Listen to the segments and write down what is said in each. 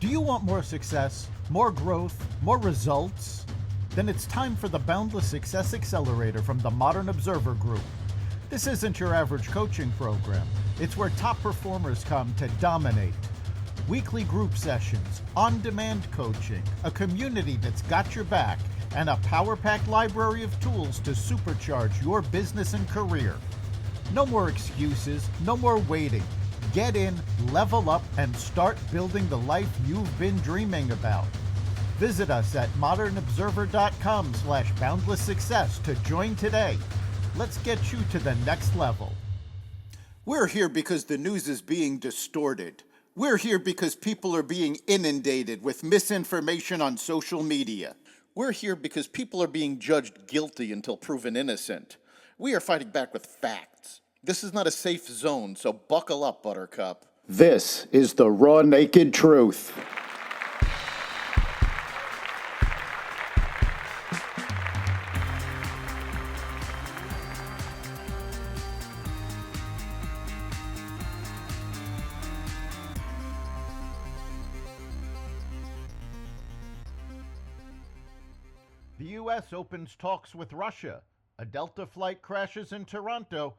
Do you want more success, more growth, more results? Then it's time for the Boundless Success Accelerator from the Modern Observer Group. This isn't your average coaching program. It's where top performers come to dominate. Weekly group sessions, on-demand coaching, a community that's got your back, and a power-packed library of tools to supercharge your business and career. No more excuses, no more waiting. Get in, level up, and start building the life you've been dreaming about. Visit us at modernobserver.com/boundlesssuccess to join today. Let's get you to the next level. We're here because the news is being distorted. We're here because people are being inundated with misinformation on social media. We're here because people are being judged guilty until proven innocent. We are fighting back with facts. This is not a safe zone, so buckle up, Buttercup. This is the raw, naked truth. The U.S. opens talks with Russia. A Delta flight crashes in Toronto.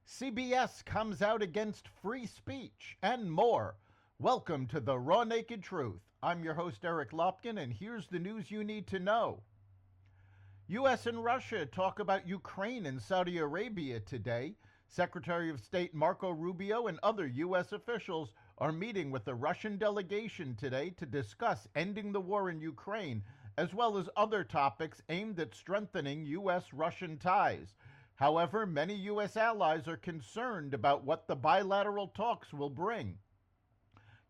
CBS comes out against free speech and more. Welcome to the Raw Naked Truth. I'm your host, Eric Lopkin, and here's the news you need to know. U.S. and Russia talk about Ukraine and Saudi Arabia today. Secretary of State Marco Rubio and other U.S. officials are meeting with the Russian delegation today to discuss ending the war in Ukraine, as well as other topics aimed at strengthening U.S.-Russian ties. However, many U.S. allies are concerned about what the bilateral talks will bring.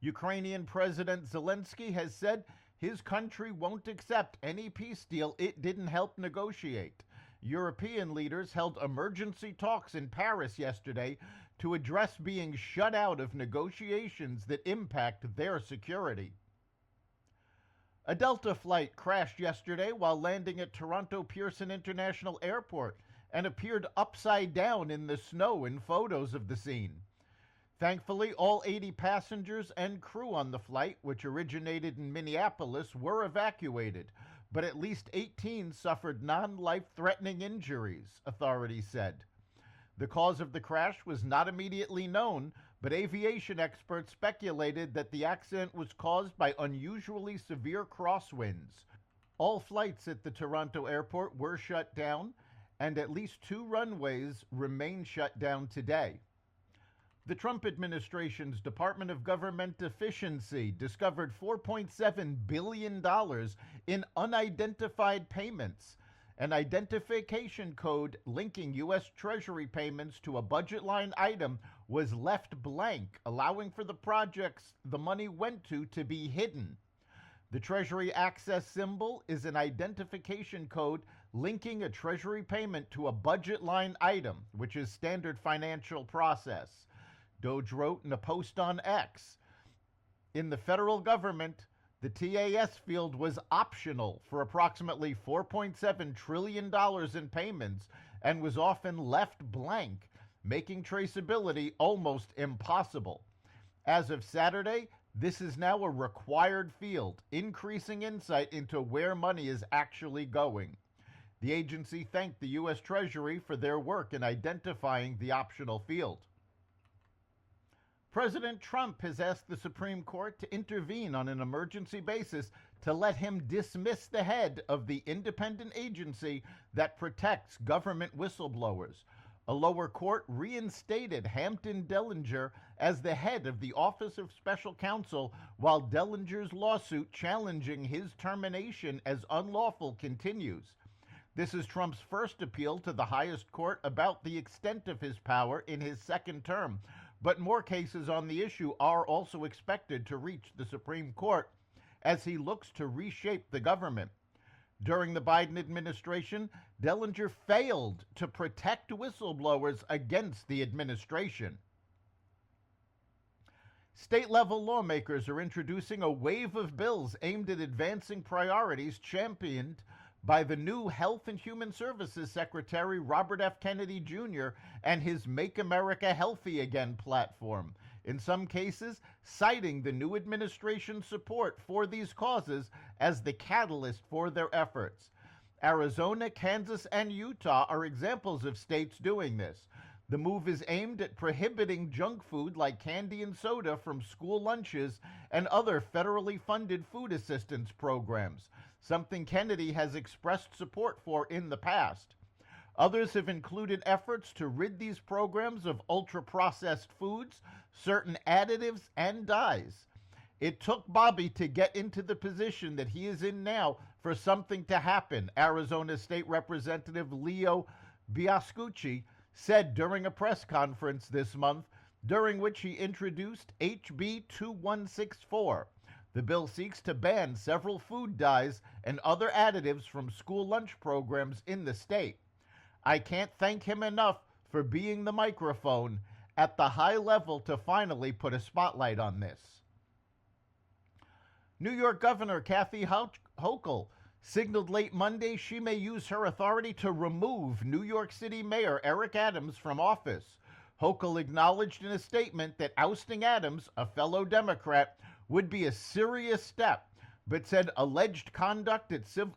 Ukrainian President Zelensky has said his country won't accept any peace deal it didn't help negotiate. European leaders held emergency talks in Paris yesterday to address being shut out of negotiations that impact their security. A Delta flight crashed yesterday while landing at Toronto Pearson International Airport and appeared upside down in the snow in photos of the scene. Thankfully, all 80 passengers and crew on the flight, which originated in Minneapolis, were evacuated, but at least 18 suffered non-life-threatening injuries, authorities said. The cause of the crash was not immediately known, but aviation experts speculated that the accident was caused by unusually severe crosswinds. All flights at the Toronto airport were shut down, and at least 2 runways remain shut down today. The Trump administration's Department of Government Efficiency discovered $4.7 billion in unidentified payments. An identification code linking U.S. Treasury payments to a budget line item was left blank, allowing for the projects the money went to be hidden. The Treasury Access symbol is an identification code linking a Treasury payment to a budget line item, which is standard financial process. Doge wrote in a post on X, in the federal government, the TAS field was optional for approximately $4.7 trillion in payments and was often left blank, making traceability almost impossible. As of Saturday, this is now a required field, increasing insight into where money is actually going. The agency thanked the U.S. Treasury for their work in identifying the optional field. President Trump has asked the Supreme Court to intervene on an emergency basis to let him dismiss the head of the independent agency that protects government whistleblowers. A lower court reinstated Hampton Dellinger as the head of the Office of Special Counsel, while Dellinger's lawsuit challenging his termination as unlawful continues. This is Trump's first appeal to the highest court about the extent of his power in his second term, but more cases on the issue are also expected to reach the Supreme Court as he looks to reshape the government. During the Biden administration, Dellinger failed to protect whistleblowers against the administration. State-level lawmakers are introducing a wave of bills aimed at advancing priorities championed by the new Health and Human Services Secretary Robert F. Kennedy Jr. and his Make America Healthy Again platform. in some cases citing the new administration's support for these causes as the catalyst for their efforts. Arizona, Kansas, and Utah are examples of states doing this. The move is aimed at prohibiting junk food like candy and soda from school lunches and other federally funded food assistance programs, something Kennedy has expressed support for in the past. Others have included efforts to rid these programs of ultra-processed foods, certain additives, and dyes. It took Bobby to get into the position that he is in now for something to happen, Arizona State Representative Leo Biascucci said during a press conference this month, during which he introduced HB 2164. The bill seeks to ban several food dyes and other additives from school lunch programs in the state. I can't thank him enough for being the microphone at the high level to finally put a spotlight on this. New York Governor Kathy Hochul signaled late Monday she may use her authority to remove New York City Mayor Eric Adams from office. Hochul acknowledged in a statement that ousting Adams, a fellow Democrat, would be a serious step, but said alleged conduct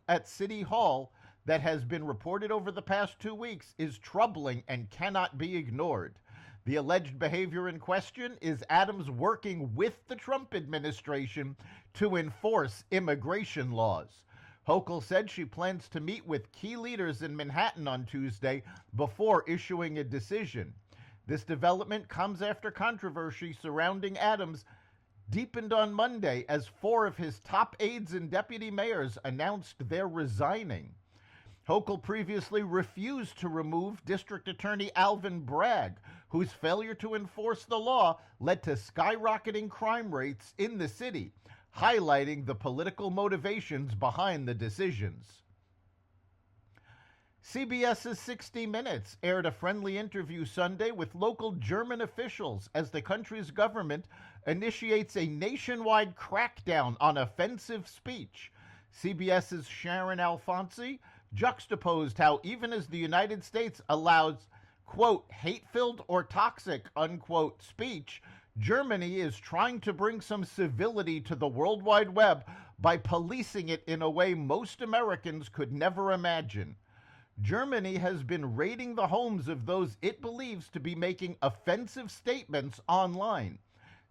at City Hall that has been reported over the past 2 weeks is troubling and cannot be ignored. The alleged behavior in question is Adams working with the Trump administration to enforce immigration laws. Hochul said she plans to meet with key leaders in Manhattan on Tuesday before issuing a decision. This development comes after controversy surrounding Adams deepened on Monday as 4 of his top aides and deputy mayors announced they're resigning. Hochul previously refused to remove District Attorney Alvin Bragg, whose failure to enforce the law led to skyrocketing crime rates in the city, highlighting the political motivations behind the decisions. CBS's 60 Minutes aired a friendly interview Sunday with local German officials as the country's government initiates a nationwide crackdown on offensive speech. CBS's Sharon Alfonsi juxtaposed how even as the United States allows, quote, hate-filled or toxic, unquote, speech, Germany is trying to bring some civility to the World Wide Web by policing it in a way most Americans could never imagine. Germany has been raiding the homes of those it believes to be making offensive statements online.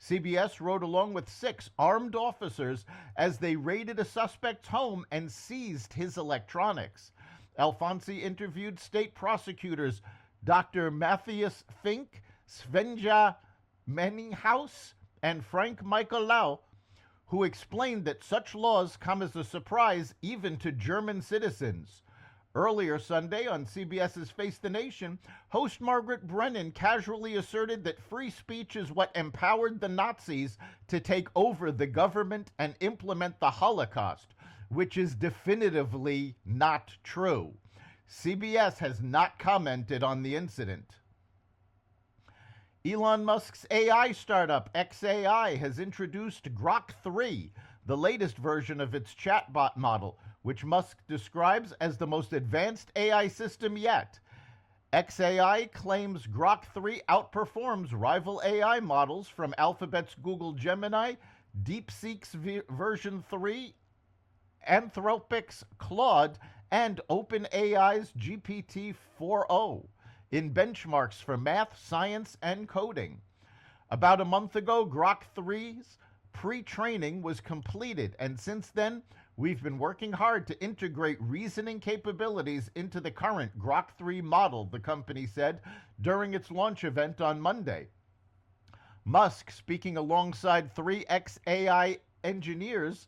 CBS rode along with 6 armed officers as they raided a suspect's home and seized his electronics. Alfonsi interviewed state prosecutors Dr. Matthias Fink, Svenja Menninghaus, and Frank Michael Lau, who explained that such laws come as a surprise even to German citizens. Earlier Sunday on CBS's Face the Nation, host Margaret Brennan casually asserted that free speech is what empowered the Nazis to take over the government and implement the Holocaust, which is definitively not true. CBS has not commented on the incident. Elon Musk's AI startup, xAI, has introduced Grok 3, the latest version of its chatbot model, which Musk describes as the most advanced AI system yet. xAI claims Grok 3 outperforms rival AI models from Alphabet's Google Gemini, DeepSeek's version 3, Anthropic's Claude, and OpenAI's GPT-4o in benchmarks for math, science, and coding. About a month ago, Grok 3's pre-training was completed, and since then, we've been working hard to integrate reasoning capabilities into the current Grok 3 model, the company said during its launch event on Monday. Musk, speaking alongside 3 xAI engineers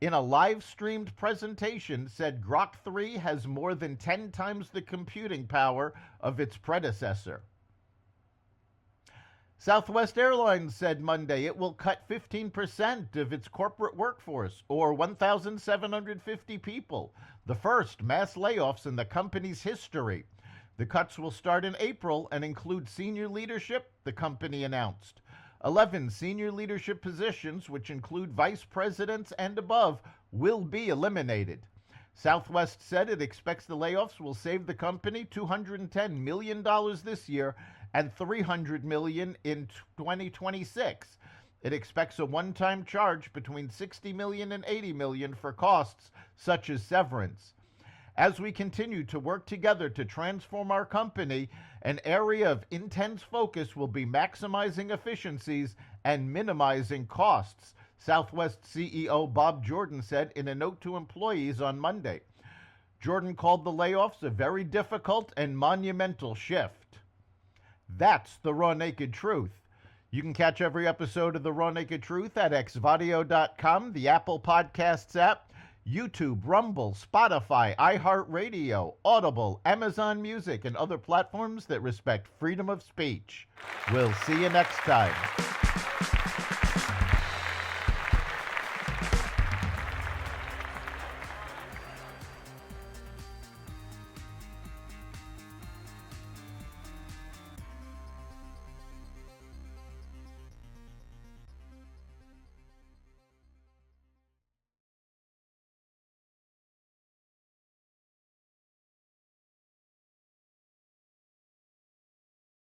in a live-streamed presentation, said Grok 3 has more than 10 times the computing power of its predecessor. Southwest Airlines said Monday it will cut 15% of its corporate workforce, or 1,750 people, the first mass layoffs in the company's history. The cuts will start in April and include senior leadership, the company announced. 11 senior leadership positions, which include vice presidents and above, will be eliminated. Southwest said it expects the layoffs will save the company $210 million this year and $300 million in 2026. It expects a one-time charge between $60 million and $80 million for costs such as severance. As we continue to work together to transform our company, an area of intense focus will be maximizing efficiencies and minimizing costs, Southwest CEO Bob Jordan said in a note to employees on Monday. Jordan called the layoffs a very difficult and monumental shift. That's the Raw Naked Truth. You can catch every episode of The Raw Naked Truth at xvadio.com, the Apple Podcasts app, YouTube, Rumble, Spotify, iHeartRadio, Audible, Amazon Music, and other platforms that respect freedom of speech. We'll see you next time.